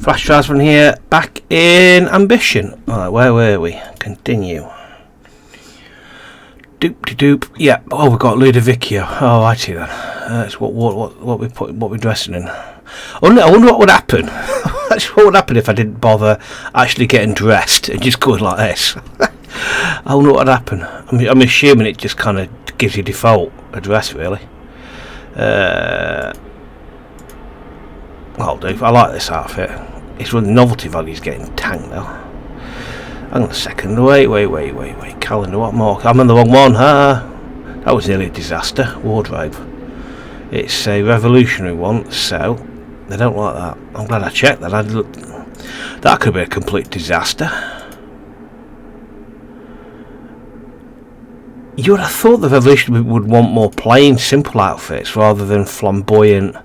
Flash drives from here. Back in Ambition. Alright, where were we? Continue. Doop. Yeah. Oh, we've got Ludovicchio. Oh, I see then. That's what we're dressing in. I wonder what would happen. That's what would happen if I didn't bother actually getting dressed and just going like this. I wonder what would happen. I'm assuming it just kind of gives you default address, really. I'll do. I like this outfit. It's the novelty value is getting tanked now. Hang on a second. Wait. Calendar, what more? I'm on the wrong one. That was nearly a disaster. Wardrobe. It's a revolutionary one, so they don't like that. I'm glad I checked that. That could be a complete disaster. You would have thought the revolution would want more plain, simple outfits rather than flamboyant.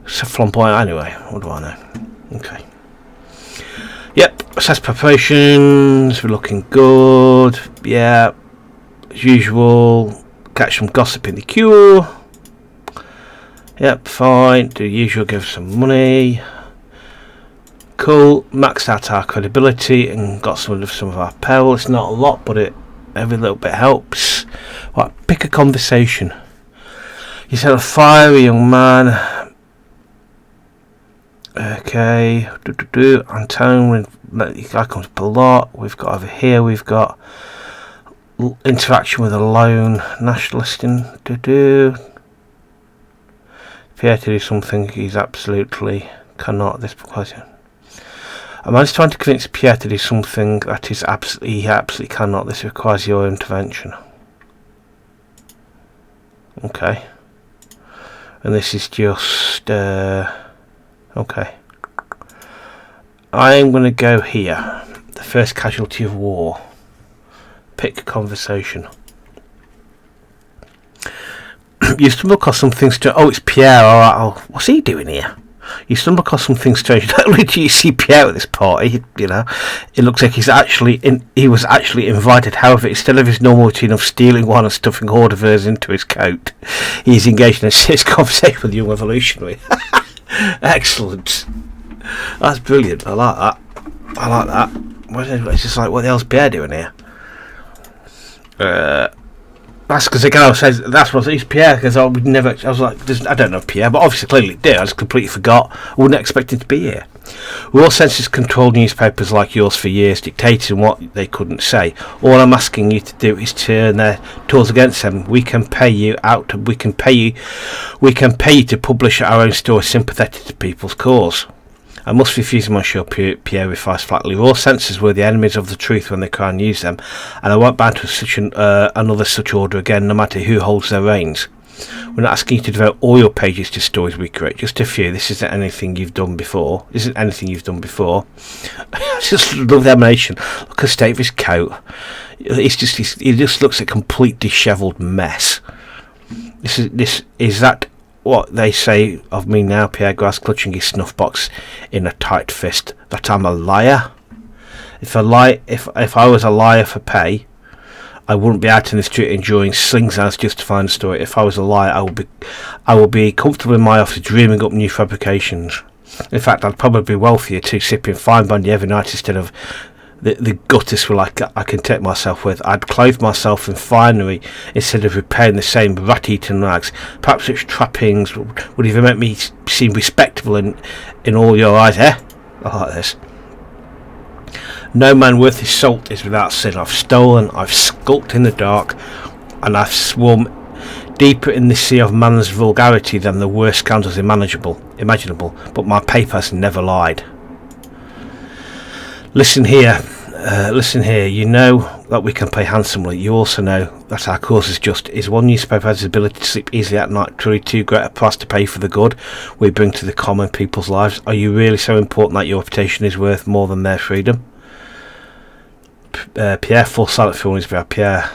So flamboyant anyway. What do I know? Okay. Yep. Assess preparations. We're looking good. Yeah. As usual. Catch some gossip in the queue. Yep. Fine. Do the usual. Give some money. Cool. Maxed out our credibility and got some of our apparel. It's not a lot, but every little bit helps. Right. Pick a conversation. You said a fiery young man. Okay, Antone, guy comes up a lot. We've got over here, we've got interaction with a lone nationalist Pierre to do something he's absolutely cannot at this point. A man's trying to convince Pierre to do something that he absolutely cannot. This requires your intervention. Okay. And this is just okay. I'm going to go here. The first casualty of war. Pick conversation. You stumble across something strange. Oh, it's Pierre. Alright, what's he doing here? You stumble across something strange. Not only do you see Pierre at this party, you know, it looks like he was actually invited. However, instead of his normal routine of stealing one and stuffing hors d'oeuvres into his coat, he's engaged in a serious conversation with the young revolutionary. Excellent. That's brilliant. I like that. It's just like, what the hell's Pierre doing here? That's because the girl says that's what he's Pierre. Because I was like, I don't know Pierre, but obviously clearly did. I just completely forgot. I wouldn't expect him to be here. Raw census controlled newspapers like yours for years, dictating what they couldn't say. All I'm asking you to do is turn their tools against them. We can pay you to publish our own story sympathetic to people's cause. I must refuse, Monsieur Pierre replies flatly. Raw censors were the enemies of the truth when they try and use them, and I won't bow to such another such order again, no matter who holds their reins. We're not asking you to devote all your pages to stories we create, just a few. This isn't anything you've done before. I just love the animation. Look at the state of his coat. He just looks a complete dishevelled mess. This is that what they say of me now, Pierre Grass, clutching his snuff box in a tight fist, that I'm a liar? If I was a liar for pay, I wouldn't be out in the street enjoying slings as justifying the story. If I was a liar, I would be comfortable in my office dreaming up new fabrications. In fact, I'd probably be wealthier too, sipping fine brandy every night instead of the gutters were like I can take myself with. I'd clothe myself in finery instead of repairing the same rat-eaten rags. Perhaps such trappings would even make me seem respectable in all your eyes, eh? I like this. No man worth his salt is without sin. I've stolen, I've skulked in the dark, and I've swum deeper in the sea of man's vulgarity than the worst scoundrels imaginable, but my paper has never lied. Listen here, you know that we can pay handsomely. You also know that our cause is just. Is one newspaper has the ability to sleep easily at night truly too great a price to pay for the good we bring to the common people's lives? Are you really so important that your reputation is worth more than their freedom? Pierre, full silent for his brow. Pierre,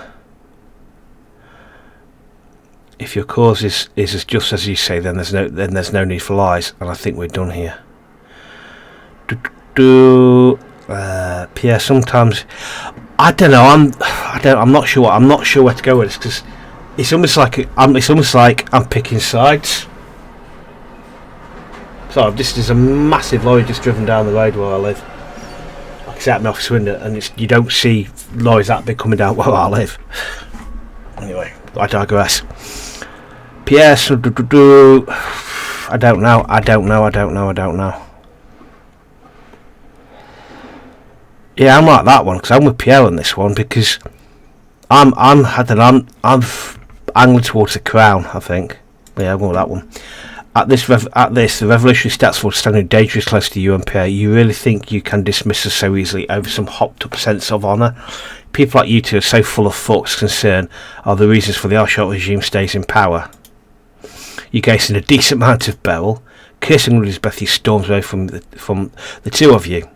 if your cause is as just as you say, then there's no need for lies, and I think we're done here. Pierre, sometimes I don't know. I'm not sure. I'm not sure where to go with this because it's almost like I'm picking sides. So this is a massive lorry just driven down the road where I live. Like I say, at my office window, and you don't see lorries that big coming down where I live. Anyway, I digress. PS, I don't know. Yeah, I'm like that one because I'm with Pierre on this one because I'm angling towards the crown. I think. Yeah, I'm going with that one. At this, the revolutionary stats force standing dangerously close to you and Pierre. You really think you can dismiss us so easily over some hopped-up sense of honour? People like you two are so full of thoughts concern are the reasons for the Arshot regime stays in power. You gaze in a decent amount of barrel. Cursing Elizabeth, he storms away from the two of you.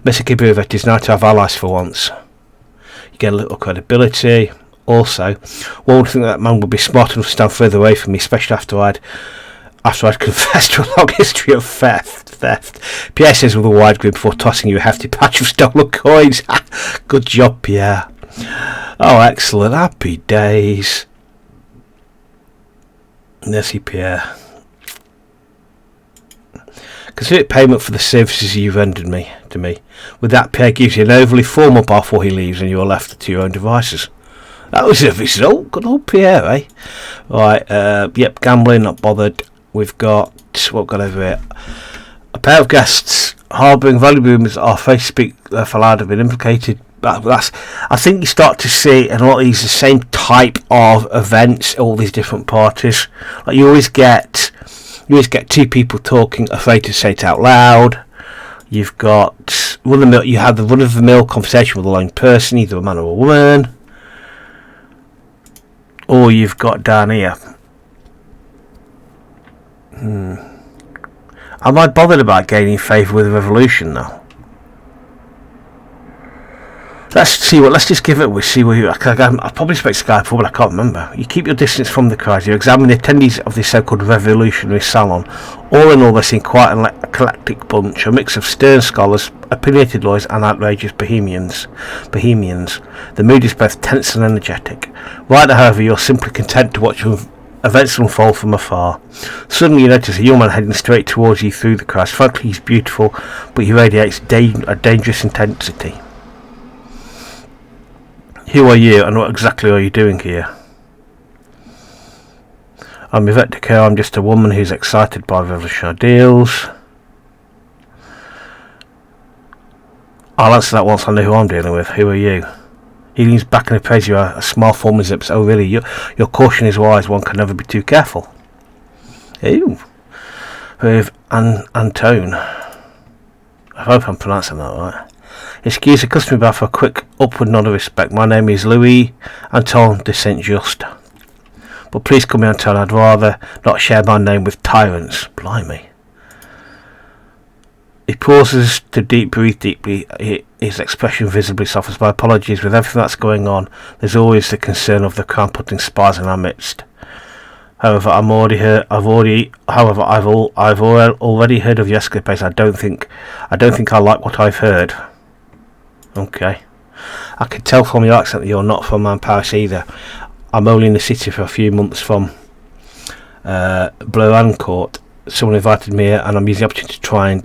Mr. Kibuvet is nice to have allies for once. You get a little credibility. Also, one would think that man would be smart enough to stand further away from me, especially after I'd confessed to a long history of theft. Pierre says with a wide grin before tossing you a hefty patch of stolen coins. Good job, Pierre. Oh, excellent. Happy days. Merci, Pierre. Consider it payment for the services you rendered to me. With that, Pierre gives you an overly formal bar before he leaves and you are left to your own devices. That was a result. Good old Pierre, eh? Right, yep, gambling, not bothered. We've got, what we've got over here? A pair of guests harbouring valuable rumours our face speak for loud have been implicated. I think you start to see in a lot of these the same type of events, all these different parties. Like you always get two people talking, afraid to say it out loud. You've got you have the run-of-the-mill conversation with a lone person, either a man or a woman. Or you've got down here. Am I bothered about gaining favour with the revolution now? Let's just give it. We'll see where you. I probably spoke to Guy before, but I can't remember. You keep your distance from the crowd. You examine the attendees of this so-called revolutionary salon. All in all, they seem quite an eclectic bunch, a mix of stern scholars, opinionated lawyers, and outrageous bohemians. The mood is both tense and energetic. Right now, however, you're simply content to watch events unfold from afar. Suddenly, you notice a young man heading straight towards you through the crowd. Frankly, he's beautiful, but he radiates a dangerous intensity. Who are you, and what exactly are you doing here? I'm Yvette Decaux. I'm just a woman who's excited by revolutionary ideals. I'll answer that once I know who I'm dealing with. Who are you? He leans back and appraise you a smile forming his lips. Oh really, your caution is wise, one can never be too careful. Ooh. With Antone. I hope I'm pronouncing that right. Excuse the customary bow for a quick upward nod of respect. My name is Louis Anton de Saint-Just. But please call me Anton, I'd rather not share my name with tyrants. Blimey. He pauses to breathe deeply. His expression visibly softens. My apologies. With everything that's going on, there's always the concern of the crown putting spies in our midst. However, I've already heard of your escapades. I don't think I like what I've heard. Okay. I can tell from your accent that you're not from Paris either. I'm only in the city for a few months from Blouancourt. Someone invited me here and I'm using the opportunity to try and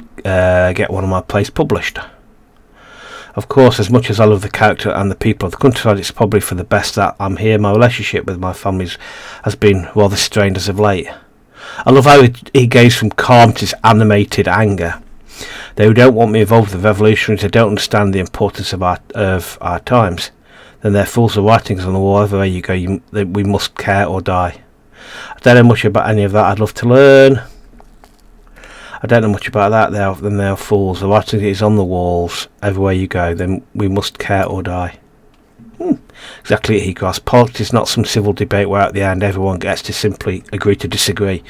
get one of my plays published. Of course, as much as I love the character and the people of the countryside, it's probably for the best that I'm here. My relationship with my family has been rather strained as of late. I love how he goes from calm to animated anger. They don't want me involved with the revolutionaries. They don't understand the importance of our times. Then they're fools of writings on the wall. Everywhere you go, we must care or die. I don't know much about any of that. I'd love to learn. I don't know much about that. They are fools. The writing is on the walls. Everywhere you go, then we must care or die. Exactly it, he grasps. Politics is not some civil debate where at the end everyone gets to simply agree to disagree.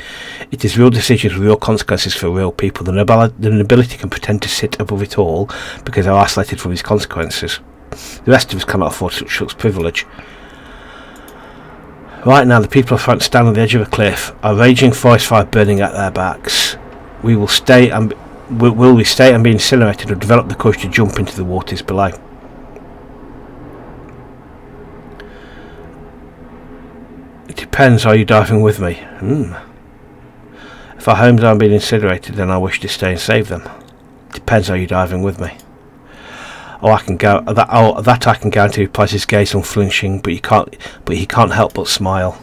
It is real decisions with real consequences for real people. The nobility can pretend to sit above it all because they're isolated from these consequences. The rest of us cannot afford such privilege. Right now, the people of France stand on the edge of a cliff, a raging forest fire burning at their backs. Will we stay and be incinerated, or develop the courage to jump into the waters below? It depends. Are you diving with me? If our homes aren't being incinerated, then I wish to stay and save them. Depends how you dive in with me. Oh, I can go that I can guarantee. Replies his gaze unflinching, but he can't help but smile.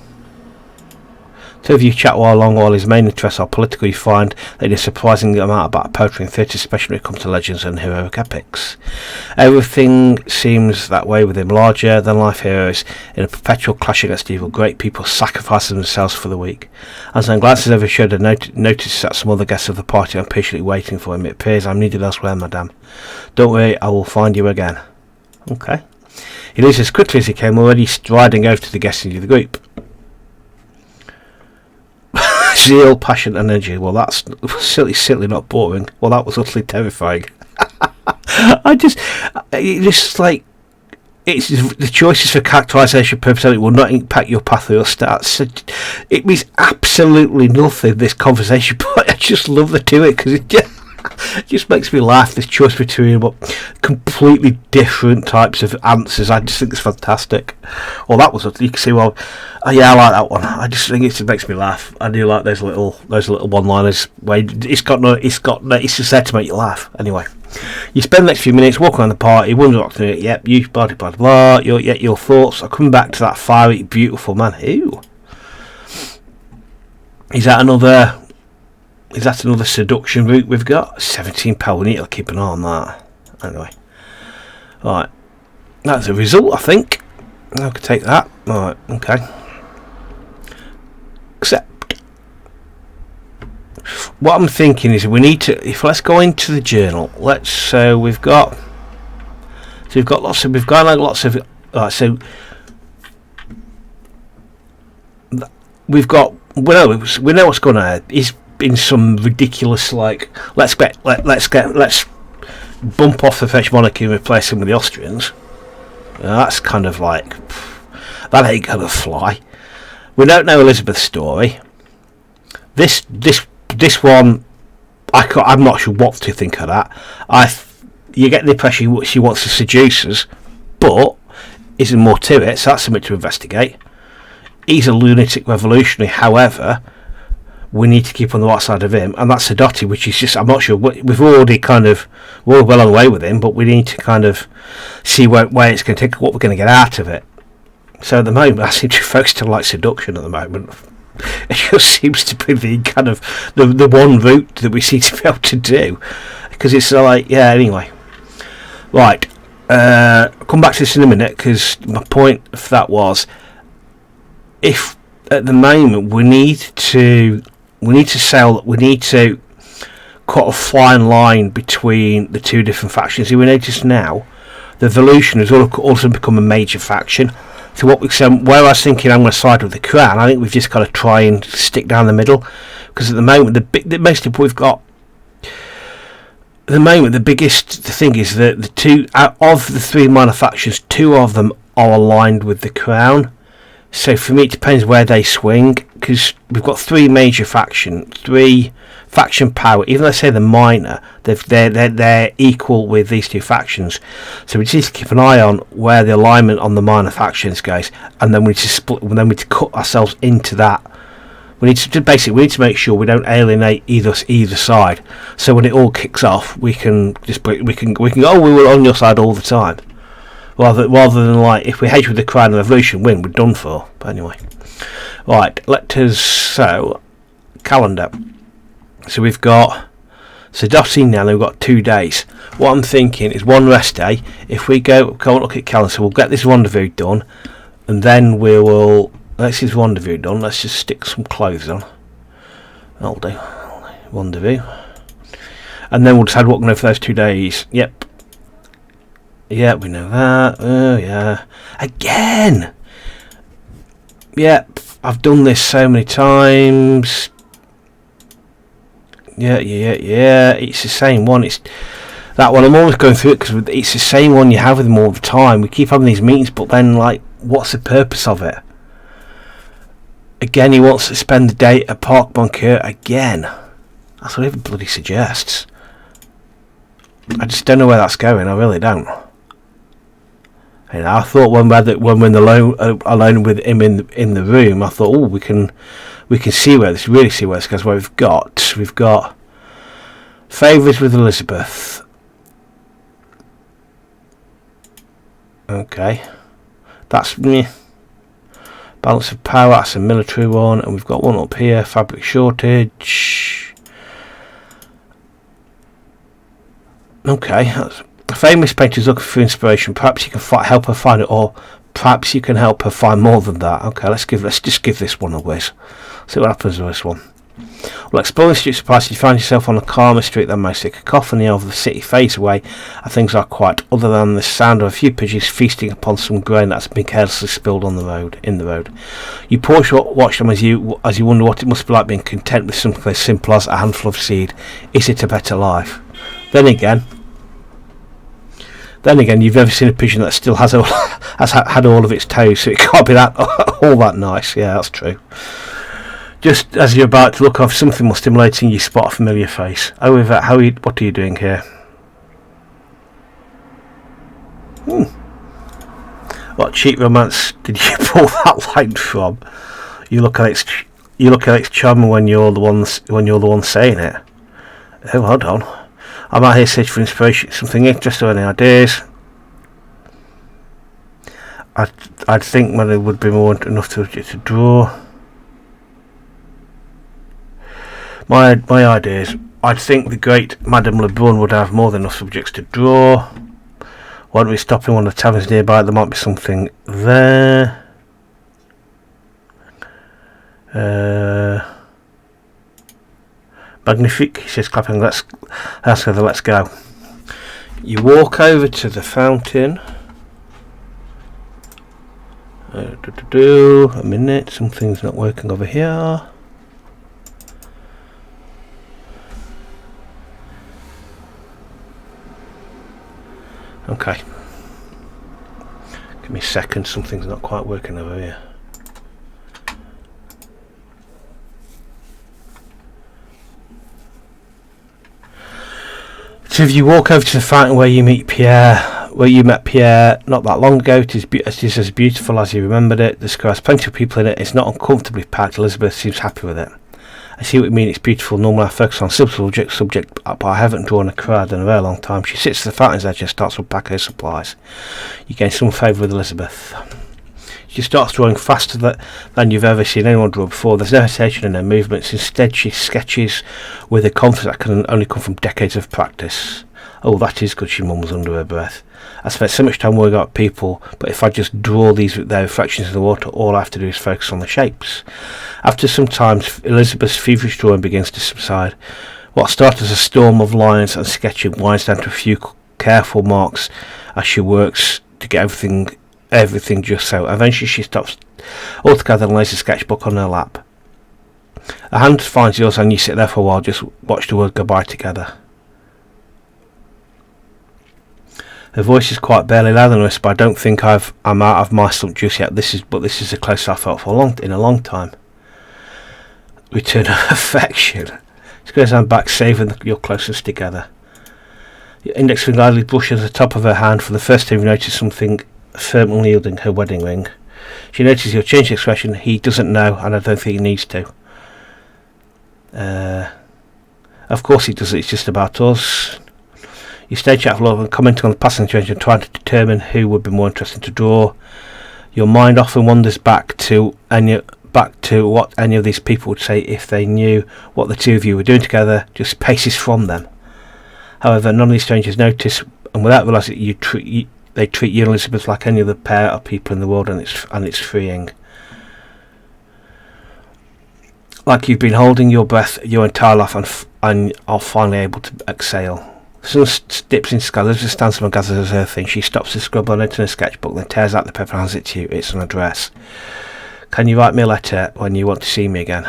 Two of you chat while his main interests are political. You find that there's a surprising amount about poetry and theatre, especially when it comes to legends and heroic epics. Everything seems that way with him, larger than life heroes in a perpetual clash against evil. Great people sacrificing themselves for the weak. As I glances over his shoulder, notice that some other guests of the party are patiently waiting for him. It appears I'm needed elsewhere, madame. Don't worry, I will find you again. Okay. He leaves as quickly as he came, already striding over to the guests into the group. Zeal, passion, and energy. Well, that's silly, not boring. Well, that was utterly terrifying. It's like, it's the choices for characterisation purposes will not impact your path or your stats. It means absolutely nothing, this conversation, but I just love the to it because it just makes me laugh. This choice between completely different types of answers, I just think it's fantastic. Well, that was, you can see, I like that one. I just think it makes me laugh. I do like those little one-liners where it's just there to make you laugh. Anyway, you spend the next few minutes walking around the party, wondering what to do. Yep, you blah blah blah. Your thoughts are coming back to that fiery, beautiful man. Who is that? Is that another seduction route we've got? £17. We need to keep an eye on that. Anyway. Right. That's a result, I think. I could take that. Right, okay. Except, what I'm thinking is let's go into the journal. We've got lots of, right, so we've got, we know what's going on. He's been some ridiculous, like, let's bump off the French monarchy and replace him with the Austrians. That's kind of like, that ain't gonna fly. We don't know Elizabeth's story. This one, I'm not sure what to think of that. You get the impression she wants to seduce us, but isn't more to it, so that's something to investigate. He's a lunatic revolutionary, however, we need to keep on the right side of him, and that's Sadotti, which is just, I'm not sure, we're well on the way with him, but we need to kind of see where it's going to take, what we're going to get out of it. So at the moment, I seem to focus on like seduction at the moment. It just seems to be the kind of the one route that we seem to be able to do, because it's like, yeah, anyway. Right, I'll come back to this in a minute, because my point of that was, if at the moment we need to cut a fine line between the two different factions. We notice now the Evolution has also become a major faction. So where I was thinking I'm going to side with the Crown, I think we've just got to try and stick down the middle, because at the moment the biggest thing is that the two out of the three minor factions, two of them are aligned with the Crown. So for me, it depends where they swing, because we've got three faction power. Even though I say they're minor, they're equal with these two factions. So we just need to keep an eye on where the alignment on the minor factions goes, and then we need to split. And then we need to cut ourselves into that. We need to make sure we don't alienate either side. So when it all kicks off, we can go, oh, we were on your side all the time. Rather than like, if we hedge with the Crown and the Revolution win, we're done for. But anyway, right. Calendar. So we've got Sadotti now. We've got 2 days. What I'm thinking is one rest day. If we go and look at calendar, so we'll get this rendezvous done, and then we will. Let's get this rendezvous done. Let's just stick some clothes on. That'll do. Rendezvous, and then we'll decide what we're going to do for those 2 days. Yep. Yeah, we know that. Oh, yeah. Again! Yep, I've done this so many times. Yeah. It's the same one. It's that one. I'm always going through it because it's the same one you have with them all the time. We keep having these meetings, but then, like, what's the purpose of it? Again, he wants to spend the day at Park Boncoeur again. That's what he bloody suggests. I just don't know where that's going. I really don't. I thought when we're alone with him in the room, I thought, oh, we can we can see where this, really see where this goes. Where we've got favours with Elizabeth. Okay, that's me. Balance of power, that's a military one, and we've got one up here, fabric shortage. Okay, that's, a famous painter is looking for inspiration. Perhaps you can help her find it, or perhaps you can help her find more than that. Okay, let's just give this one a whiz. See what happens with this one. Well, exploring the streets of Paris, you find yourself on a calmer street than most. The cacophony of the city fades away, and things are quiet, other than the sound of a few pigeons feasting upon some grain that's been carelessly spilled on the road. You pause to watch them as you wonder what it must be like being content with something as simple as a handful of seed. Is it a better life? Then again, you've never seen a pigeon that still has had all of its toes, so it can't be that all that nice. Yeah, that's true. Just as you're about to look off something more stimulating, you spot a familiar face. Oh, Yvette, what are you doing here? What cheap romance did you pull that line from? You look at its charm when you're the one saying it. Oh, hold on. I'm out here searching for inspiration, something interesting, any ideas? I'd think there would be more enough to draw. My ideas. I'd think the great Madame Lebrun would have more than enough subjects to draw. Why don't we stop in one of the taverns nearby? There might be something there. Magnifique, he says, clapping. Let's go. You walk over to the fountain. A minute, something's not working over here. Okay. Give me a second, something's not quite working over here. So if you walk over to the fountain where you met Pierre not that long ago, it is as beautiful as you remembered it. The square has plenty of people in it. It's not uncomfortably packed. Elizabeth seems happy with it. I see what you mean, it's beautiful. Normally I focus on subject, but I haven't drawn a crowd in a very long time. She sits at the fountain's edge and starts to unpack her supplies. You gain some favour with Elizabeth. She starts drawing faster than you've ever seen anyone draw before. There's no hesitation in her movements. Instead, she sketches with a confidence that can only come from decades of practice. Oh, that is good, she mumbles under her breath. I spent so much time worrying about people, but if I just draw their reflections in the water, all I have to do is focus on the shapes. After some time, Elizabeth's feverish drawing begins to subside. What started as a storm of lines and sketching winds down to a few careful marks as she works to get everything just so. Eventually she stops altogether and lays the sketchbook on her lap. Her hand finds yours and you sit there for a while, just watch the world go by together. Her voice is quite barely louder than this, but I don't think I'm out of my slump just yet. This is the closest I've felt in a long time. Return of affection. She goes on back, saving your closeness together. Your index finger idly brushes the top of her hand. For the first time you notice something firmly yielding her wedding ring. She notices your changed expression. He doesn't know, and I don't think he needs to. Of course he does. It's just about us. You stay chat for love and commenting on the passing change and trying to determine who would be more interesting to draw. Your mind often wanders back to what any of these people would say if they knew what the two of you were doing together, just paces from them. However, none of these strangers notice, and without realising it, they treat you and Elizabeth like any other pair of people in the world, and it's freeing. Like you've been holding your breath your entire life and are finally able to exhale. The sun dips into sky. Elizabeth stands up and gathers her things. She stops to scribble on it in a sketchbook, then tears out the paper and hands it to you. It's an address. Can you write me a letter when you want to see me again?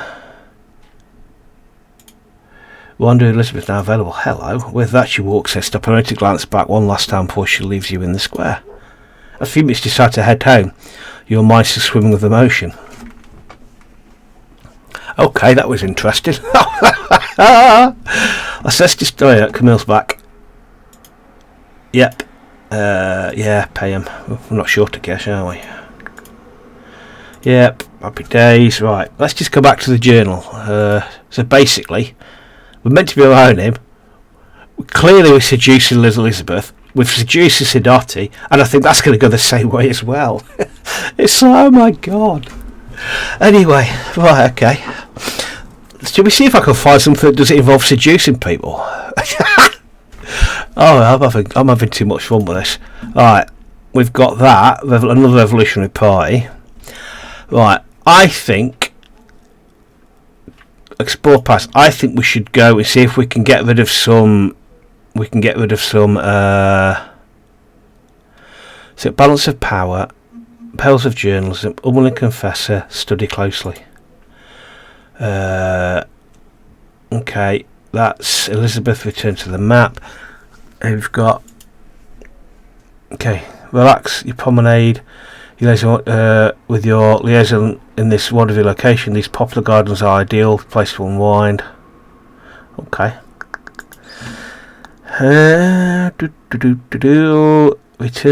Wonder Elizabeth now available. Hello. With that she walks her stop only to glance back one last time before she leaves you in the square. A few minutes you decide to head home. Your mind is swimming with emotion. Okay, that was interesting. Let's destroy it. Camille's back. Yep. Yeah, pay him. We're not sure to guess, are we? Yep, happy days. Right, let's just go back to the journal. So basically, we're meant to be around him. Clearly we're seducing Elizabeth. We've seduced Sidotti, and I think that's going to go the same way as well. It's like, oh my god. Anyway, right, okay. Shall we see if I can find something that doesn't involve seducing people? I'm having too much fun with this. Right, we've got that. Another revolutionary party. Right, I think explore past. I think we should go and see if we can get rid of some. So balance of power, perils of journalism, unwilling confessor, study closely. Okay, that's Elizabeth. Return to the map. And we've got. Okay, relax your promenade. You liaison with your liaison in this wonderful location. These popular gardens are ideal place to unwind. Okay. Return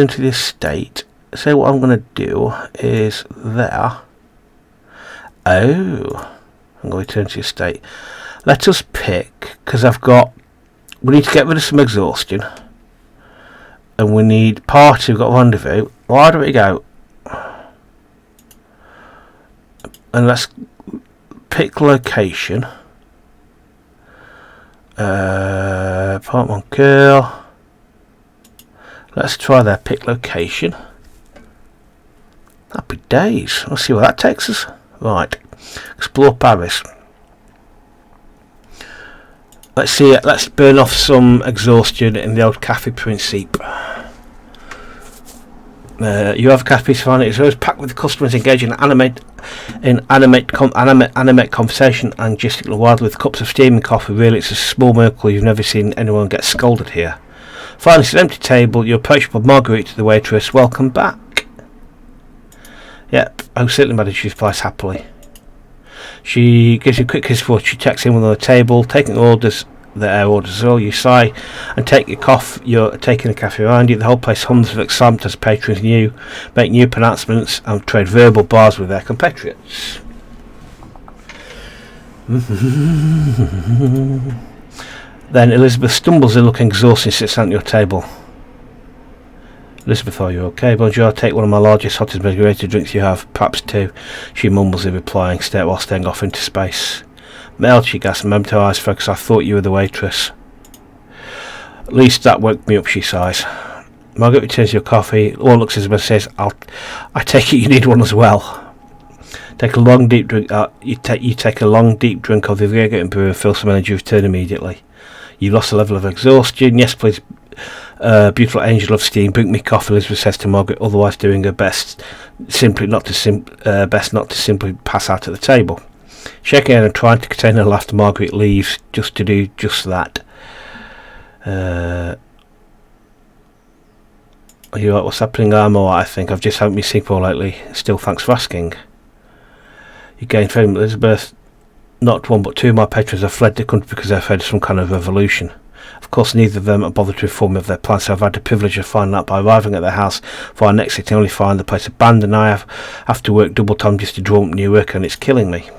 to the estate. So what I'm going to do is there. Oh, I'm going to return to the estate. Let us pick, because we need to get rid of some exhaustion, and we need party. We've got rendezvous. Why do we go? And let's pick location. Part 1 girl. Let's try their pick location. Happy days. Let's see where that takes us. Right. Explore Paris. Let's see it. Let's burn off some exhaustion in the old Café Principe. You have a cafe fine. It's always packed with customers engaging in animate conversation and gesticulate wildly with cups of steaming coffee. Really, it's a small miracle you've never seen anyone get scolded here. Finally, it's an empty table. You approach Marguerite, the waitress. Welcome back. Yep. Oh, certainly, madam. She replies happily. She gives you a quick kiss before she checks in with on the table, taking orders. Their orders all. You sigh and take your cough. You're taking the cafe around you. The whole place hums with excitement as patrons make new pronouncements and trade verbal bars with their compatriots. Then Elizabeth stumbles in, looking exhausted, and sits down at your table. Elizabeth, are you okay? Bonjour, take one of my largest, hottest margarita drinks you have, perhaps two. She mumbles in replying, while staring off into space. Mel, she gasped, moment her eyes focus. I thought you were the waitress. At least that woke me up, she sighs. Margaret returns your coffee. All looks as Elizabeth says, I take it you need one as well. Take a long deep drink. You take a long deep drink of the Viega and brew and feel some energy return immediately. You lost a level of exhaustion. Yes, please, beautiful angel of steam, bring me coffee. Elizabeth says to Margaret, otherwise doing her best, not to simply pass out at the table. Shaking her and trying to contain her laughter, Margaret leaves just to do just that. Are you right? What's happening? I'm alright, I think. I've just haven't been sleeping well lately. Still, thanks for asking. You gained fame, Elizabeth. Not one but two of my patrons have fled the country because they're afraid of some kind of revolution. Of course, neither of them are bothered to inform me of their plans, so I've had the privilege of finding out by arriving at their house for our next city, only find the place abandoned. I have to work double time just to draw up new work, and it's killing me.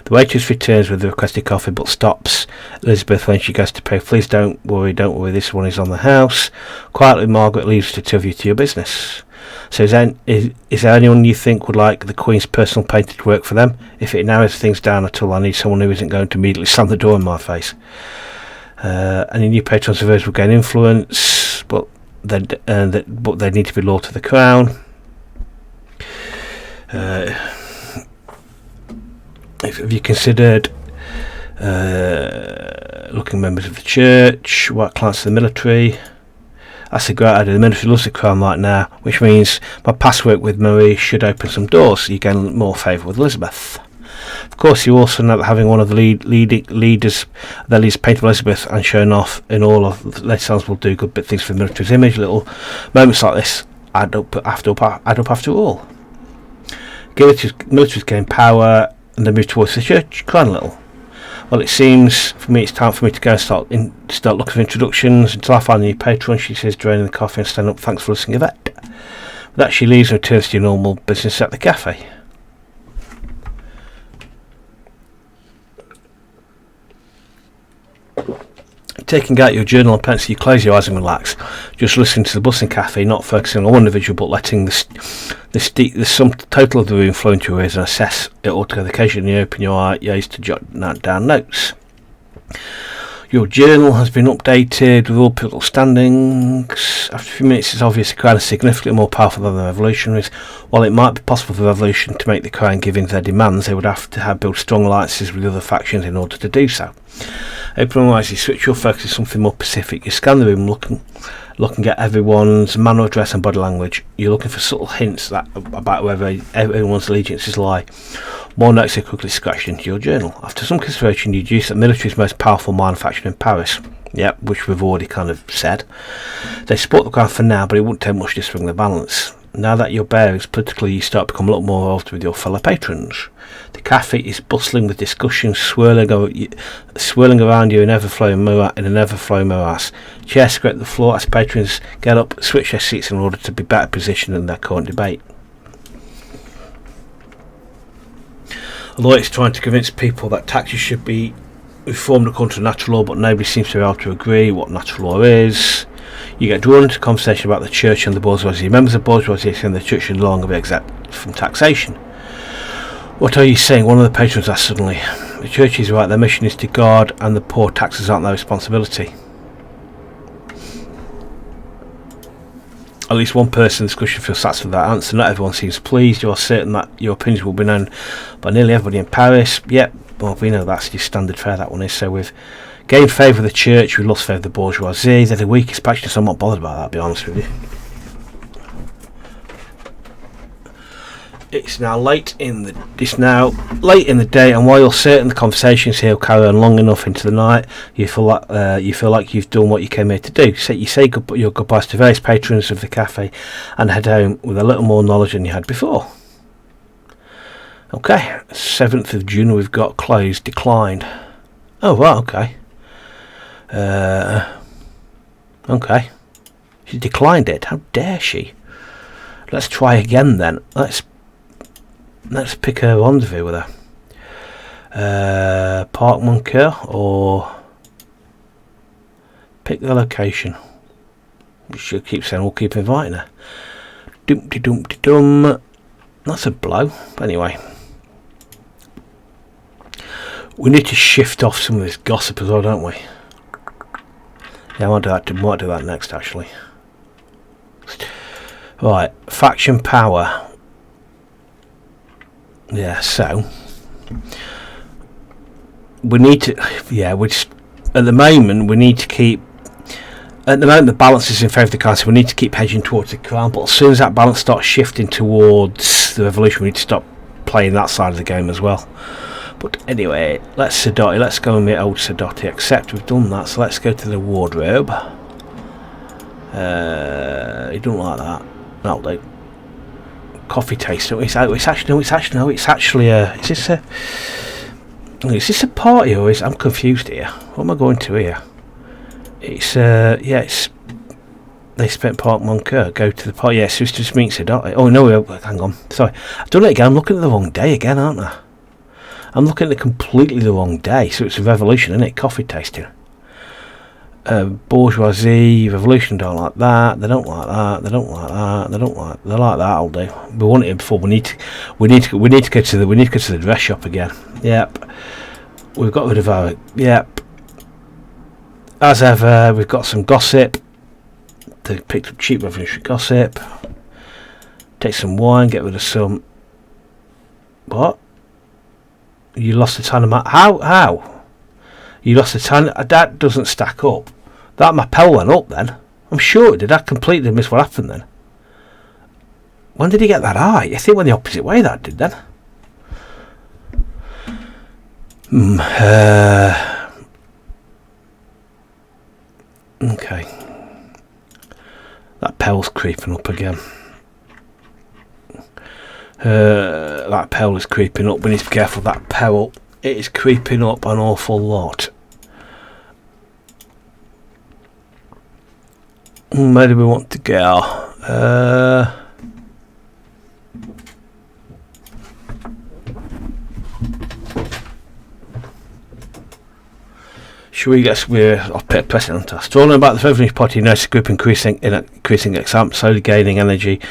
The waitress returns with the requested coffee but stops Elizabeth when she goes to pay. Please don't worry, this one is on the house. Quietly, Margaret leaves the two of you to your business. So is there anyone you think would like the Queen's personal painter to work for them? If it narrows things down at all, I need someone who isn't going to immediately slam the door in my face. Any new patrons of hers will gain influence, but they need to be loyal to the crown. Have you considered looking members of the church, white clients of the military? That's a great idea. The military loves the crown right now, which means my past work with Marie should open some doors so you gain more favour with Elizabeth. Of course, you also know that having one of the leaders painted Elizabeth and shown off in all of the lessons will do good bit things for the military's image. Little moments like this add up after all. Military's gain power and they move towards the church. Crying a little. Well, it seems for me it's time for me to go and start looking for introductions until I find a new patron, she says, draining the coffee and standing up. Thanks for listening, Yvette. With that, she leaves and returns to your normal business at the cafe. taking out your journal and pencil, you close your eyes and relax. Just listening to the bustling cafe, not focusing on one individual, but letting the sum total of the room flow into your ears and assess it altogether. Occasionally you open your eyes to jot down notes. Your journal has been updated with all pivotal standings. After a few minutes, it's obvious the Crown is significantly more powerful than the revolutionaries. While it might be possible for the revolution to make the Crown give in to their demands, they would have to build strong alliances with other factions in order to do so. Open your eyes, you switch your focus to something more specific. You scan the room, looking at everyone's manner of dress and body language. You're looking for subtle hints about whether everyone's allegiances lie. More notes are quickly scratched into your journal. After some consideration, you deduce that military is most powerful manufactured in Paris. Yep, which we've already kind of said. They support the Crown for now, but it wouldn't take much to swing the balance. Now that your bearings politically, you start to become a lot more involved with your fellow patrons. The cafe is bustling with discussions swirling around you in a never-flowing morass. Chairs scrape the floor as patrons get up, switch their seats in order to be better positioned in their current debate. Although it's trying to convince people that taxes should be reformed according to natural law, but nobody seems to be able to agree what natural law is. You get drawn into a conversation about the church and the bourgeoisie. Members of bourgeoisie saying the church should no longer be exempt from taxation. What are you saying? One of the patrons asked suddenly. The church is right, their mission is to guard, and the poor. Taxes aren't their responsibility. At least one person in the discussion feels satisfied with that answer. Not everyone seems pleased. You are certain that your opinions will be known by nearly everybody in Paris. Yep, well, we know that's just standard fare, that one is. So we've gained favour of the church, we've lost favour of the bourgeoisie. They're the weakest faction, so I'm not bothered about that, to be honest with you. It's now late in the day, and while you're certain the conversations here will carry on long enough into the night, you feel like you've done what you came here to do. So you say your goodbyes to various patrons of the cafe and head home with a little more knowledge than you had before. Okay, 7th of June we've got closed, declined. Oh right, okay. She declined it. How dare she? Let's try again then. Let's pick a rendezvous with her. Park Moncoeur, or pick the location. She'll keep saying we'll keep inviting her. Dum. That's a blow. But anyway, we need to shift off some of this gossip as well, don't we? Yeah, I might do that next, actually. Right, faction power. Yeah, so we need to. Yeah, at the moment the balance is in favour of the Crown, so we need to keep hedging towards the Crown. But as soon as that balance starts shifting towards the revolution, we need to stop playing that side of the game as well. But anyway, let's go and meet old Sadotti. Except we've done that, so let's go to the wardrobe. You don't like that? No, they. Coffee taster. Is this a party, or I'm confused here? What am I going to here? It's they spent Park Moncoeur. Go to the party. Yeah, so it's just meets it. Oh no, hang on. Sorry, I've done it again. I'm looking at the wrong day again, aren't I? I'm looking at completely the wrong day. So it's a revolution, isn't it? Coffee tasting. Bourgeoisie, revolution don't like that. They don't like that. They like that. I'll do. We wanted it before. We need to go to the dress shop again. Yep. We've got rid of our. Yep. As ever, we've got some gossip. They picked up cheap revolutionary gossip. Take some wine. Get rid of some. What? You lost a ton of How? You lost a ton. That doesn't stack up. That my pal went up then. I'm sure it did. I completely missed what happened then. When did he get that high? I think went the opposite way that did then. Okay. That pel's creeping up again. That pel is creeping up. We need to be careful of that pel. It is creeping up an awful lot. Where do we want to go? Shall we get I'll put a precedent on us. To all about the Revolutionary Party notice the group increasing excitement, slowly gaining energy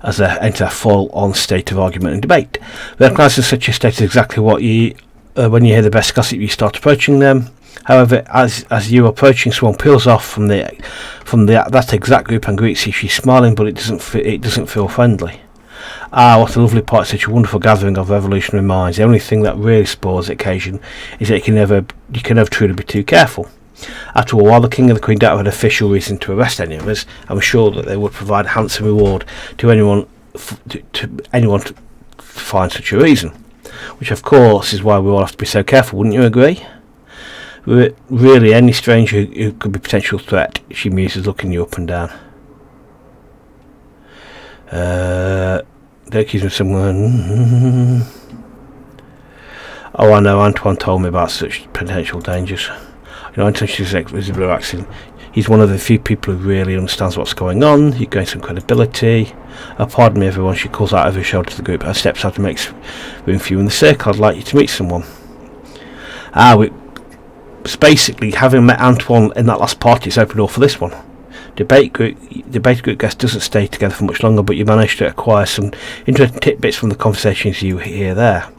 as they enter a full-on state of argument and debate. Recognising such a state is exactly what when you hear the best gossip, you start approaching them. However, as you are approaching, someone peels off from that exact group and greets you. She's smiling, but it doesn't feel friendly. Ah, what a lovely part of such a wonderful gathering of revolutionary minds. The only thing that really spoils the occasion is that you can never truly be too careful. After all, while the King and the Queen don't have an official reason to arrest any of us, I'm sure that they would provide a handsome reward to anyone to find such a reason. Which, of course, is why we all have to be so careful, wouldn't you agree? Really, any stranger who could be a potential threat, she muses, looking you up and down. Don't accuse me of someone. Oh, I know, Antoine told me about such potential dangers. You know, Antoine is relaxing. He's one of the few people who really understands what's going on. He gains some credibility. Pardon me, everyone, she calls out over her shoulder to the group and steps out and makes room for you in the circle. I'd like you to meet someone. Basically, having met Antoine in that last party, it's opened door for this one. Debate group guest doesn't stay together for much longer, but you manage to acquire some interesting tidbits from the conversations you hear there.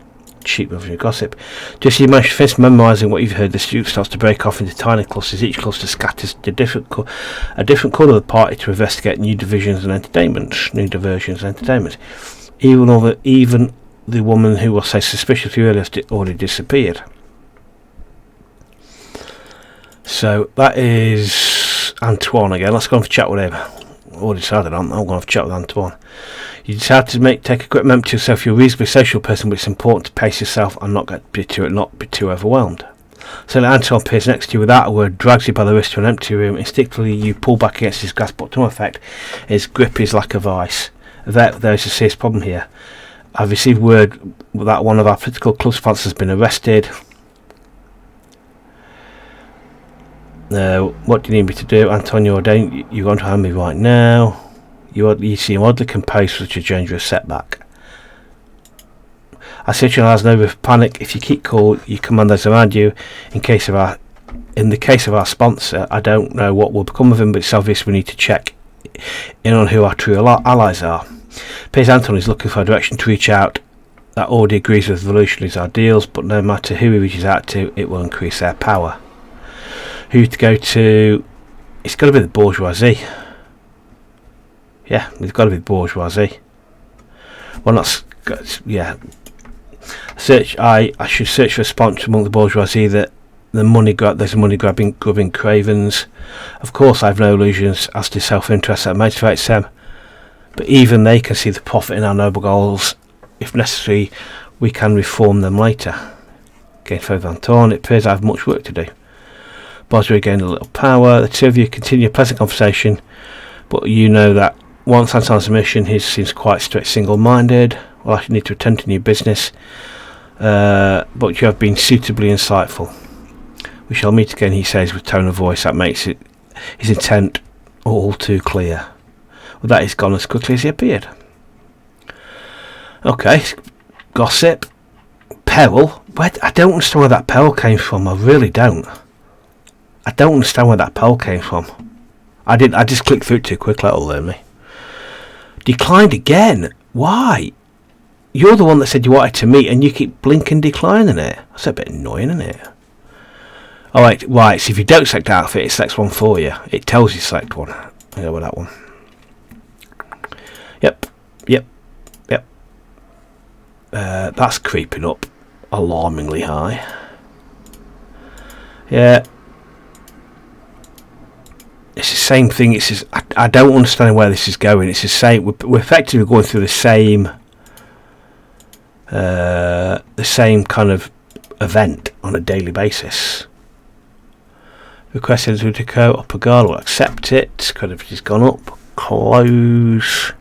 Cheap revenue gossip. Just as you manage to finish memorising what you've heard, the student starts to break off into tiny clusters. Each cluster scatters to a different corner of the party to investigate new diversions and entertainment. Even the woman who was so suspicious earlier has already disappeared. So that is Antoine again. Let's go and have a chat with him. Already decided I'm going to have a chat with Antoine. You decide to take a quick moment to yourself. You're a reasonably social person, but it's important to pace yourself and not be too overwhelmed. So Antoine appears next to you without a word, drags you by the wrist to an empty room. Instinctively, you pull back against his grasp, but to no effect. His grip is lack of ice. There is a serious problem here. I've received word that one of our political club sponsors has been arrested. What do you need me to do? Antonio, you're going to hand me right now. You seem oddly composed for such a dangerous setback. Our situation has no room for panic. If you keep cool, you command those around you. In the case of our sponsor, I don't know what will become of him, but it's obvious we need to check in on who our true allies are. Piers Anton is looking for a direction to reach out that already agrees with revolutionaries' ideals, but no matter who he reaches out to, it will increase their power. Who to go to? It's got to be the bourgeoisie. Yeah, we've got to be bourgeoisie. Well, not I should search for a sponsor among the bourgeoisie that there's money grubbing cravens. Of course, I've no illusions as to self-interest that motivates them, but even they can see the profit in our noble goals. If necessary, we can reform them later. Again, further Antoine, it appears I have much work to do. Bourgeoisie gained a little power. The two of you continue a pleasant conversation, but you know that once Antoine's mission, he seems quite strict, single-minded. Well, I need to attend to new business, but you have been suitably insightful. We shall meet again, he says with tone of voice that makes his intent all too clear. Well, that is gone as quickly as he appeared. Okay, gossip, peril. I don't understand where that peril came from. I really don't. I don't understand where that peril came from. I just clicked through it too quick. That'll learn me. Declined again. Why? You're the one that said you wanted to meet, and you keep blinking declining it. That's a bit annoying, isn't it? Alright, right, so if you don't select outfit, it selects one for you. It tells you select one. I'll go with that one. Yep. That's creeping up alarmingly high. Yeah. It's the same thing. It's just, I don't understand where this is going. It's the same. We're effectively going through the same kind of event on a daily basis. Request into to go up a guard. We'll accept it. Credibility's gone up. Close.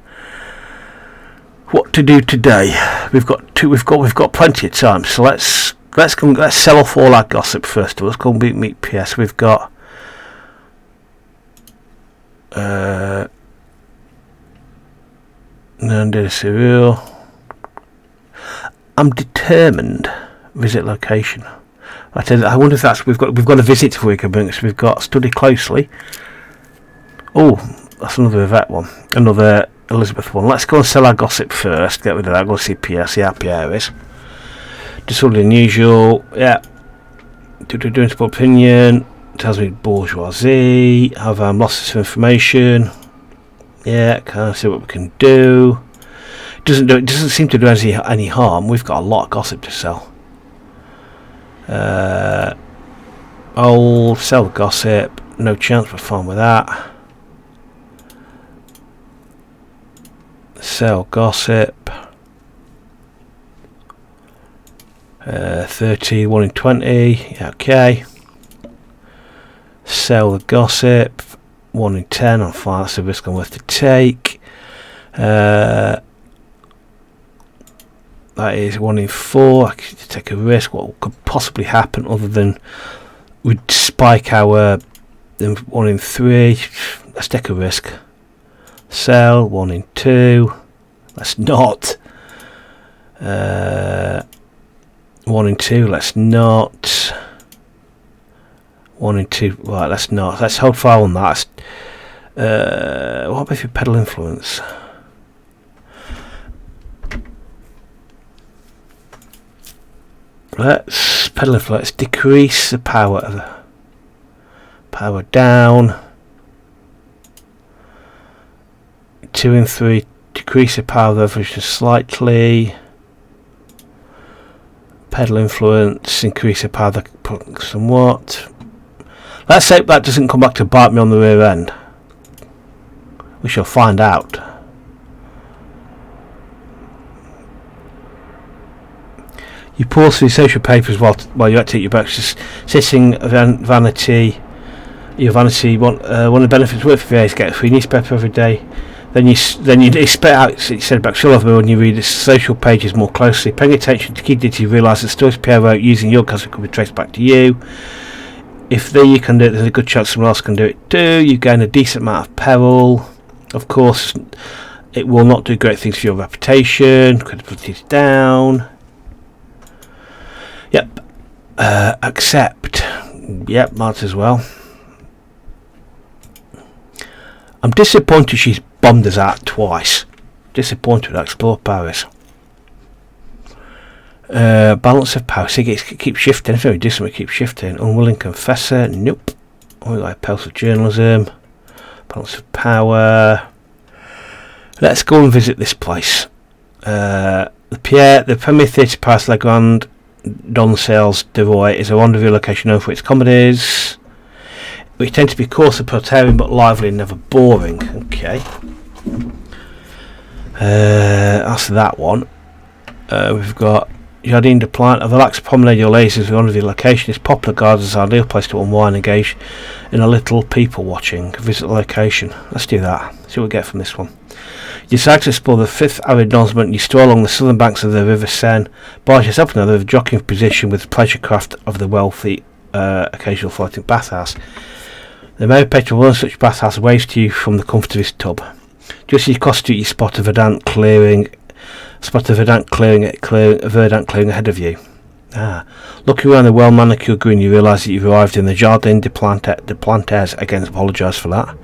What to do today? We've got plenty of time. So let's sell off all our gossip first. Let's go and meet PS. We've got. Data serial. I'm determined. Visit location. I wonder if that's we've got a visit to week amongst. We've got study closely. Oh, that's another Yvette one, another Elizabeth one. Let's go and sell our gossip first. Get rid of that. Go see Pierre. See how Pierre is. Disorderly unusual. Yeah. Doing sport opinion. Tells me bourgeoisie. Have losses of information. Yeah. Can I see what we can do? It doesn't seem to do any harm. We've got a lot of gossip to sell. I'll sell the gossip. No chance we're fine with that. Sell gossip. 30, 1 in 20. Yeah, okay. Sell the gossip. 1 in 10. I'm fine. That's a risk I'm worth to take. That is 1 in 4. I could take a risk. What could possibly happen other than we'd spike our 1 in 3. Let's take a risk. Sell 1 in 2. Let's not. 1 in 2. Let's not. 1 in 2. Right. Let's not. Let's hold fire on that. What about if you pedal influence? Let's pedal influence. Decrease the power of the power down. 2 and 3. Decrease the power of the revolution slightly. Pedal influence. Increase the power of the somewhat. Let's hope that doesn't come back to bite me on the rear end. We shall find out. You pause through social papers while you take your breakfast. Sitting vanity. Your vanity. One of the benefits work for VA is get a free newspaper every day. Then you spit out. You said back. She'll have when you read the social pages more closely. Paying attention to key details, you realise that stories Pierre wrote using your cousin could be traced back to you. If you can do it, there's a good chance someone else can do it too. You gain a decent amount of peril. Of course, it will not do great things for your reputation. Credibility is down. Yep. Accept. Yep, might as well. I'm disappointed she's bombed us out twice. Disappointed with Explore Paris. Balance of power. See, it keeps shifting. It's very distant. It keeps shifting. Unwilling confessor. Nope. Only like pulse of journalism. Balance of power. Let's go and visit this place. The Premier Theatre Paris Le Grand Doncells de Roy is a rendezvous location known for its comedies, which tend to be coarse and perturbing but lively and never boring. Okay. That's that one. We've got Jardin de Plant. A relaxed promenade your ladies on the location. It's popular gardens are an ideal place to unwind and engage in a little people watching. Visit the location. Let's do that. See what we get from this one. You decide to explore the 5th arrondissement. You stroll along the southern banks of the River Seine. Barge yourself in a jockeying position with pleasure craft of the wealthy occasional floating bathhouse. The mayor patron of one such bathhouse waves to you from the comfort of his tub. Just as you cross street, you spot a verdant clearing ahead of you. Looking around the well manicured green, you realise that you've arrived in the Jardin de Plantes. Again, apologise for that.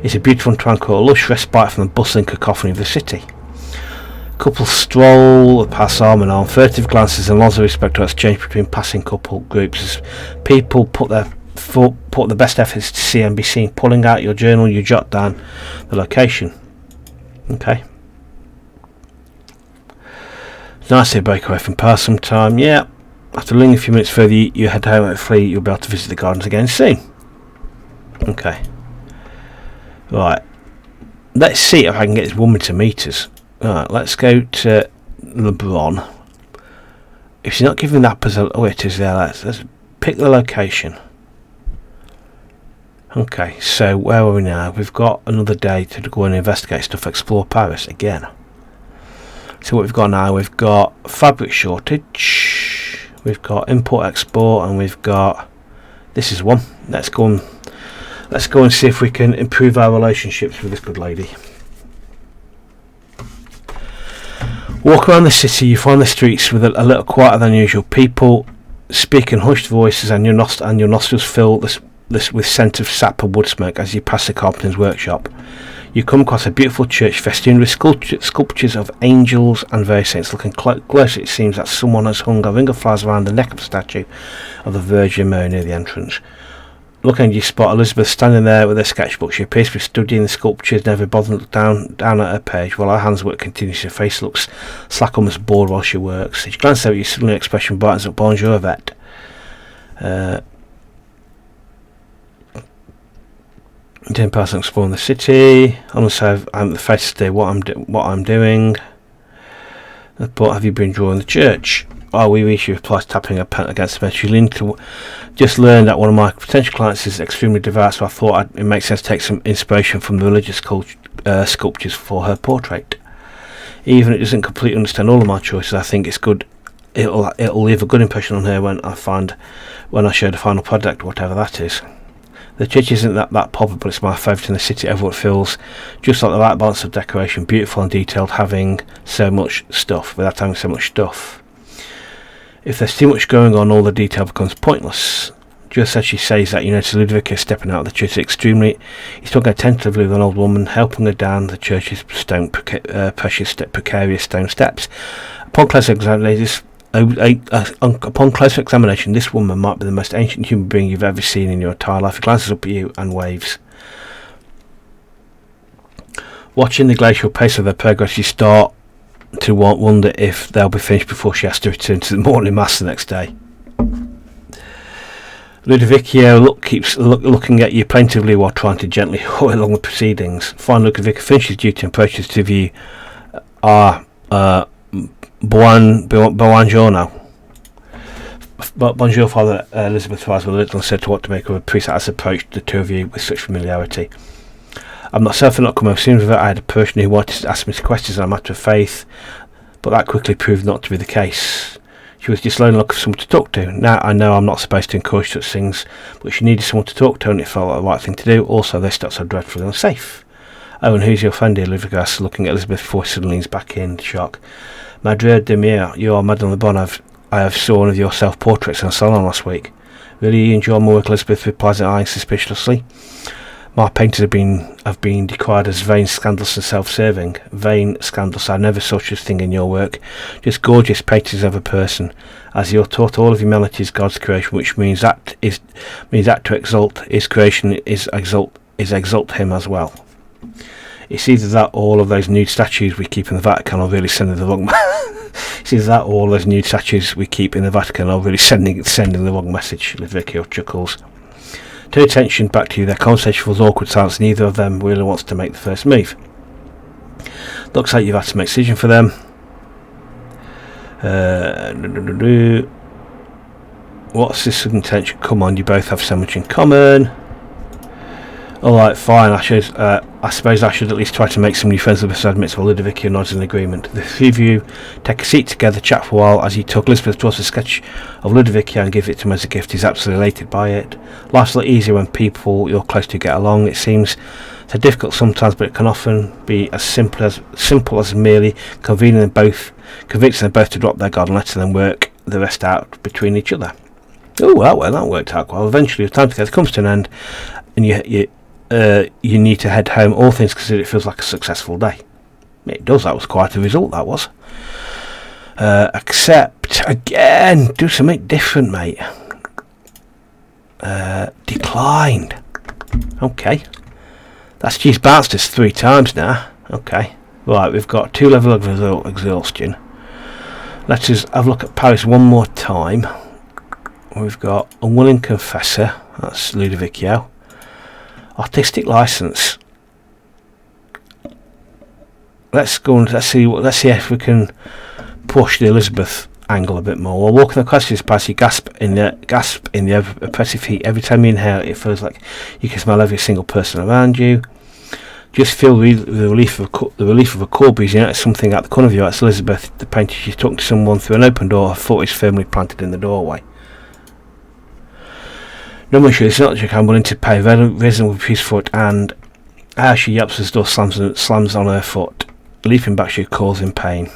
It's a beautiful and tranquil, lush respite from the bustling cacophony of the city. Couples stroll, pass arm in arm, furtive glances and lots of respect are exchanged between passing couple groups as people put the best efforts to see and be seen. Pulling out your journal, you jot down the location. Okay. Nice to break away from Paris sometime. Yeah. After lingering a few minutes further, you head home. Hopefully, you'll be able to visit the gardens again soon. Okay. Right. Let's see if I can get this woman to meet us. Alright, let's go to Lebrun. If she's not giving that puzzle, oh, it is there. Let's pick the location. Okay, so where are we now? We've got another day to go and investigate stuff, explore Paris again. So what we've got now, we've got fabric shortage, we've got import export, and we've got this is one. Let's go and see if we can improve our relationships with this good lady. Walk around the city, you find the streets with a little quieter than usual. People speak in hushed voices, and your nostrils fill this with scent of sap and wood smoke as you pass the carpenter's workshop. You come across a beautiful church festooned with sculptures of angels and various saints. Looking closer, it seems that someone has hung a ring of flowers around the neck of the statue of the Virgin Mary near the entrance. Looking, you spot Elizabeth standing there with her sketchbook. She appears to be studying the sculptures, never bothering to look down at her page, while her handswork continues. Her face looks slack, almost bored while she works. As you glance over, your suddenly expression brightens up. Bonjour, Yvette. Doing person exploring the city. Honestly, I'm the face today. What I'm doing. But have you been drawing the church? Oh, we she replies, tapping her pen against the bench. She leaned to. Just learned that one of my potential clients is extremely devout, so I thought it makes sense to take some inspiration from the religious sculptures for her portrait. Even if it doesn't completely understand all of my choices, I think it's good. It'll leave a good impression on her when I show the final product, whatever that is. The church isn't that popular, but it's my favourite in the city. Everyone feels just like the right balance of decoration, beautiful and detailed, having so much stuff without having so much stuff. If there's too much going on, all the detail becomes pointless. Just as she says that, you notice Ludovica stepping out of the church he's talking attentively with an old woman, helping her down the church's precarious stone steps. Upon closer examination, this woman might be the most ancient human being you've ever seen in your entire life. He glances up at you and waves. Watching the glacial pace of their progress, you start to wonder if they'll be finished before she has to return to the morning mass the next day. Ludovico keeps looking at you plaintively while trying to gently hurry along the proceedings. Finally, Ludovico finishes duty and approaches to view Buongiorno. Bonjour, Father. Elizabeth replies with a little uncertain what to make of a priest that has approached the two of you with such familiarity. I'm not certain not coming soon with it. I had a person who wanted to ask me questions on a matter of faith, but that quickly proved not to be the case. She was just lonely looking for someone to talk to. Now I know I'm not supposed to encourage such things, but she needed someone to talk to, and it felt like the right thing to do. Also, this not so dreadfully unsafe. Oh, and who's your friend here? Olivia asks, looking at Elizabeth before she suddenly leans back in shock. Madre de mia, you are Madame Le Bon. I have saw one of your self-portraits in a salon last week. Really, you enjoy my work? Elizabeth replies, eyeing suspiciously. My painters have been decried as vain, scandalous and self-serving. Vain, scandalous, I never saw such a thing in your work. Just gorgeous paintings of a person. As you're taught, all of humanity is God's creation, which means that to exalt his creation is exalt him as well. It's either that or all of those nude statues we keep in the Vatican are really sending the wrong It's either that or all those nude statues we keep in the Vatican are really sending the wrong message. Ludovico chuckles. Turn attention back to you. Their conversation was awkward silence. Neither of them really wants to make the first move. Looks like you've had to make a decision for them. What's this sudden tension? Come on, you both have so much in common. Alright, fine. I suppose I should at least try to make some new friends with us, admits while Ludovico nods in agreement. The three of you take a seat together, chat for a while as you talk. Elizabeth draws a sketch of Ludovico and gives it to him as a gift. He's absolutely elated by it. Life's a lot easier when people you're close to get along. It seems so difficult sometimes, but it can often be as simple as merely convincing them both to drop their guard and letting them work the rest out between each other. Oh, well, that worked out well. Eventually, your time together comes to an end, and you need to head home. All things considered, it feels like a successful day. It does. That was quite a result, that was. Except, again, do something different, mate. Declined. Okay. She's bounced us 3 times now. Okay. Right, we've got 2 levels of exhaustion. Let's just have a look at Paris one more time. We've got a willing confessor. That's Ludovico. Artistic license. Let's see if we can push the Elizabeth angle a bit more. While walking across this pass, you gasp in the oppressive heat. Every time you inhale, it feels like you can smell every single person around you. Just feel the relief of a cold breeze. You notice something at the corner of your eye. It's Elizabeth, the painter. She's talking to someone through an open door. Her foot is firmly planted in the doorway. No one sure it's not that I'm willing to pay reasonable for his foot, and as she yaps as the door slams on her foot. Leaping back, she calls in pain.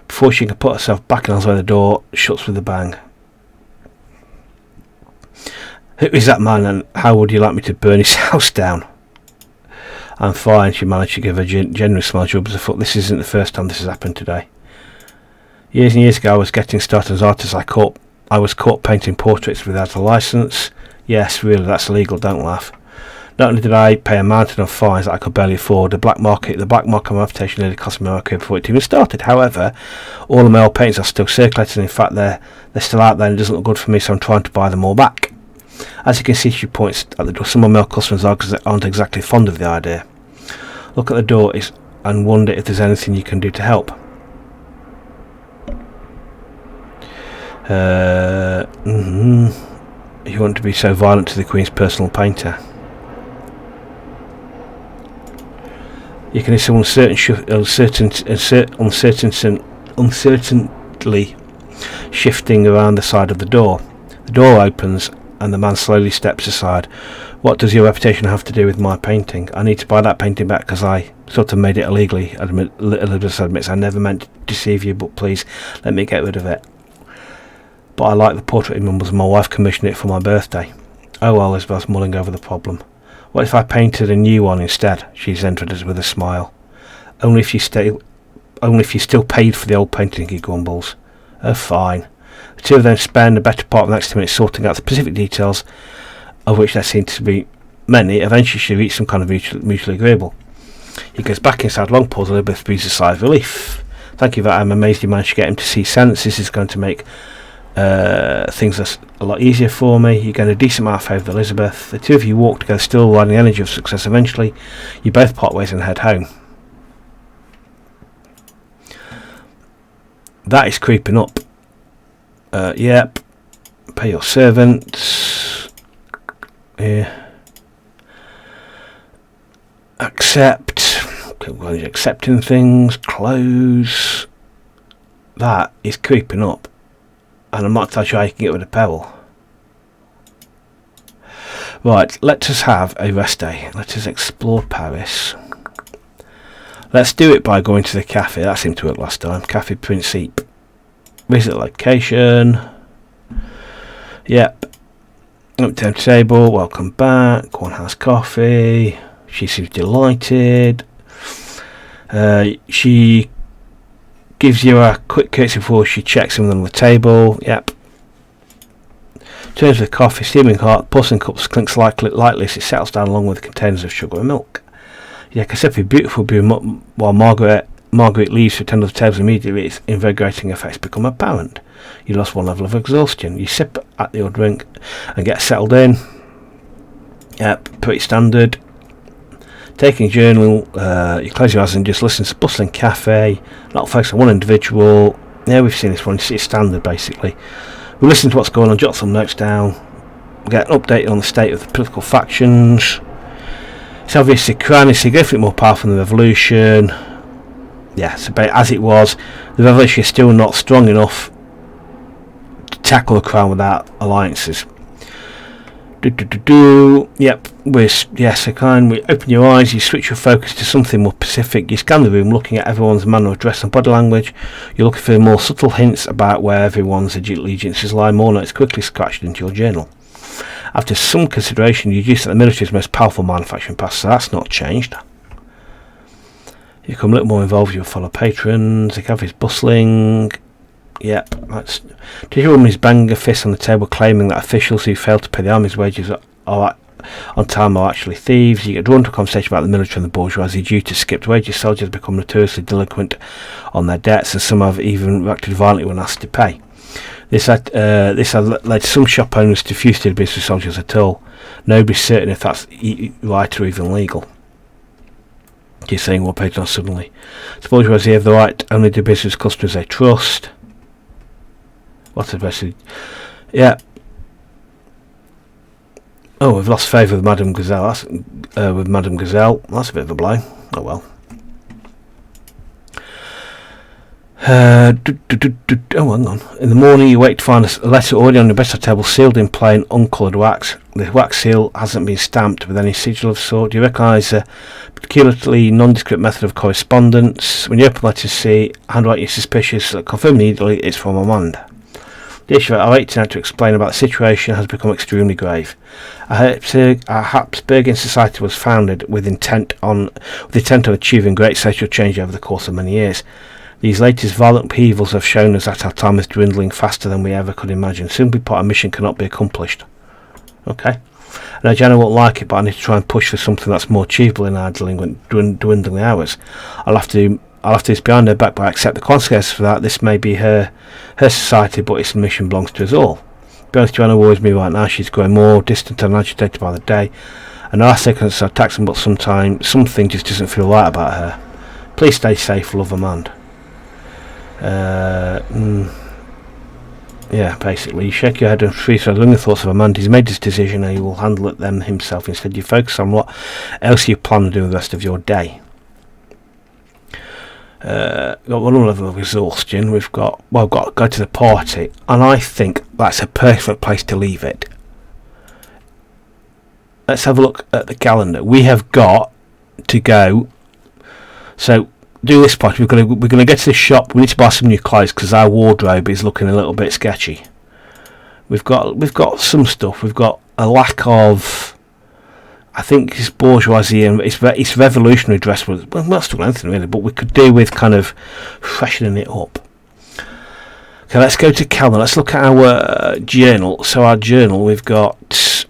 Before she can put herself back in the door shuts with a bang. Who is that man, and how would you like me to burn his house down? I'm fine. She managed to give a generous smile. She rubs her foot. This isn't the first time this has happened today. Years and years ago, I was getting started as an artist. I was caught painting portraits without a license. Yes, really, that's illegal. Don't laugh. Not only did I pay a mountain of fines that I could barely afford, the black market on my reputation nearly cost me my career before it even started. However, all of my old paintings are still circulating. In fact, they're still out there, and it doesn't look good for me, so I'm trying to buy them all back. As you can see, she points at the door. Some of my customers aren't exactly fond of the idea. Look at the door and wonder if there's anything you can do to help. You want to be so violent to the Queen's personal painter? You can hear someone uncertainly shifting around the side of the door. The door opens and the man slowly steps aside. What does your reputation have to do with my painting? I need to buy that painting back because I sort of made it illegally. Elizabeth admits, I never meant to deceive you, but please let me get rid of it. But I like the portrait in Mumbles, and my wife commissioned it for my birthday. Oh well, Elizabeth's mulling over the problem. What if I painted a new one instead? She's entered us with a smile. Only if you still paid for the old painting, he grumbles. Oh, fine. The two of them spend the better part of the next 2 minutes sorting out the specific details, of which there seem to be many. Eventually she reaches some kind of mutually agreeable. He goes back inside. Long pause. Elizabeth breathes a sigh of relief. Thank you, that I'm amazed you managed to get him to see sense. This is going to make things a lot easier for me. You gain a decent amount of favour with Elizabeth. The two of you walk together, still riding the energy of success. Eventually you both part ways and head home. That is creeping up. Yep. Pay your servants. Yeah. Accept. Okay, accepting things. Close. That is creeping up. And I'm not entirely sure how you can get rid of Pebble. Right, let us have a rest day. Let us explore Paris. Let's do it by going to the cafe. That seemed to work last time. Cafe Principe. Visit location. Yep. Up-down table. Welcome back. One has coffee. She seems delighted. She gives you a quick courtesy before she checks them on the table. Yep. Turns with coffee, steaming hot, porcelain cups clinks lightly as it settles down along with the containers of sugar and milk. You can sip a beautiful brew while Margaret leaves to attend to the tables immediately. Its invigorating effects become apparent. You lost one level of exhaustion. You sip at your drink and get settled in. Yep, pretty standard. Taking a journal, you close your eyes and just listen to bustling cafe, not focus on one individual. Yeah, we've seen this one, it's standard basically. We listen to what's going on, jot some notes down, get an update on the state of the political factions. It's obviously Crown is significantly more powerful than the revolution. Yeah, so as it was, the revolution is still not strong enough to tackle the Crown without alliances. Yep, so kind. We open your eyes, you switch your focus to something more specific. You scan the room, looking at everyone's manner of dress and body language. You're looking for more subtle hints about where everyone's allegiances lie. More notes quickly scratched into your journal. After some consideration, you deduce that the military is the most powerful manufacturing past, so that's not changed. You become a little more involved with your fellow patrons. The cafe is bustling. Yep, that's. Teacher woman is banging a fist on the table, claiming that officials who fail to pay the army's wages on time are actually thieves. You get drawn to a conversation about the military and the bourgeoisie due to skipped wages. Soldiers become notoriously delinquent on their debts, and some have even reacted violently when asked to pay. This had led some shop owners to refuse to do business with soldiers at all. Nobody's certain if that's right or even legal. You're saying what paid on suddenly. The bourgeoisie have the right to only do business with customers they trust. What's the best? Yeah. Oh, we've lost favour with Madame Gazelle. That's a bit of a blow. Oh well. Oh, hang on. In the morning, you wake to find a letter already on your bedside table, sealed in plain, uncoloured wax. The wax seal hasn't been stamped with any sigil of sort. You recognise a peculiarly nondescript method of correspondence. When you open the letter, see handwriting is suspicious. Confirm immediately it's from Amanda. The issue I hate to explain about the situation has become extremely grave. A Habsburgian society was founded with the intent of achieving great social change over the course of many years. These latest violent upheavals have shown us that our time is dwindling faster than we ever could imagine. Simply put, our mission cannot be accomplished. Okay. And I generally won't like it, but I need to try and push for something that's more achievable in our dwindling hours. I'll have to do this behind her back, but I accept the consequences for that. This may be her society, but its mission belongs to us all. To be honest, Joanna worries me right now. She's growing more distant and agitated by the day, and our seconds are taxing, but sometimes something just doesn't feel right about her. Please stay safe, love, Amanda. Yeah, basically, you shake your head and freeze for the thoughts of Amanda. He's made his decision and he will handle it them himself. Instead, you focus on what else you plan to do the rest of your day. Got one level of exhaustion. We've got to go to the party, and I think that's a perfect place to leave it. Let's have a look at the calendar. We have got to go. So do this part. We're going to get to the shop. We need to buy some new clothes because our wardrobe is looking a little bit sketchy. We've got some stuff. We've got a lack of, I think it's bourgeoisie and it's revolutionary dress. Well, not still anything really, but we could do with kind of freshening it up. Okay, let's go to calendar. Let's look at our journal. So our journal, we've got,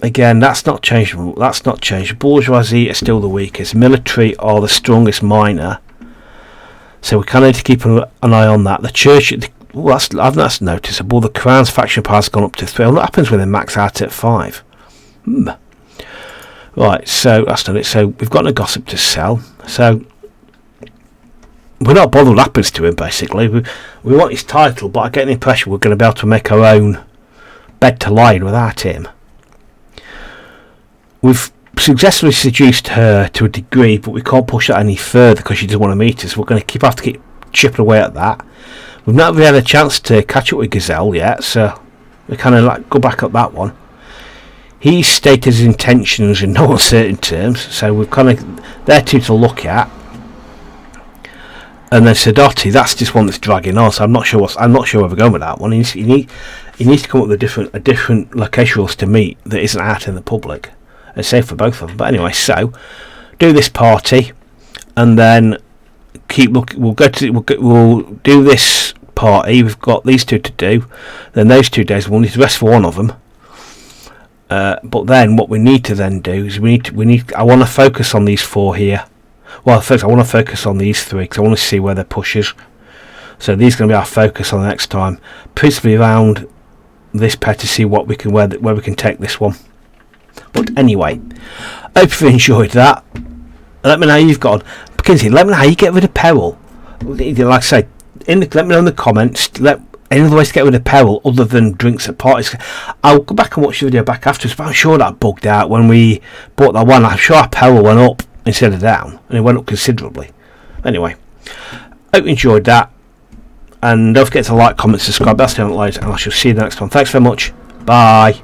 again, that's not changed. Bourgeoisie is still the weakest. Military are the strongest minor. So we kind of need to keep an eye on that. The church, that's noticeable. The Crown's faction power has gone up to 3. What happens when they max out at 5? Right, so that's done it. So we've got no gossip to sell. So we're not bothered what happens to him, basically. We want his title, but I get the impression we're going to be able to make our own bed to lie in without him. We've successfully seduced her to a degree, but we can't push that any further because she doesn't want to meet us. We're going to have to keep chipping away at that. We've not really had a chance to catch up with Gazelle yet, so we kind of go back up that one. He stated his intentions in no uncertain terms, so we've kind of they're two to look at. And then Sadotti, that's just one that's dragging on. So I'm not sure where we're going with that one. He needs to come up with a different location for us to meet that isn't out in the public. It's safe for both of them. But anyway, so do this party, and then keep looking. We'll do this party. We've got these two to do. Then those 2 days we'll need to rest for one of them. But then what we need to then do is I want to focus on these 4 here. Well, first I want to focus on these 3 because I want to see where they're pushes. So these are going to be our focus on the next time, principally around this pet to see where we can take this one. But anyway, hope you enjoyed that. Let me know how you've gone. Mackenzie, let me know how you get rid of peril. Like I say, let me know in the comments. Any other ways to get rid of peril other than drinks at parties? I'll go back and watch the video back afterwards, but I'm sure that bugged out when we bought that one. I'm sure our peril went up instead of down, and it went up considerably. Anyway, hope you enjoyed that, and don't forget to like, comment, subscribe. That's the only, and I shall see you in the next one. Thanks very much. Bye.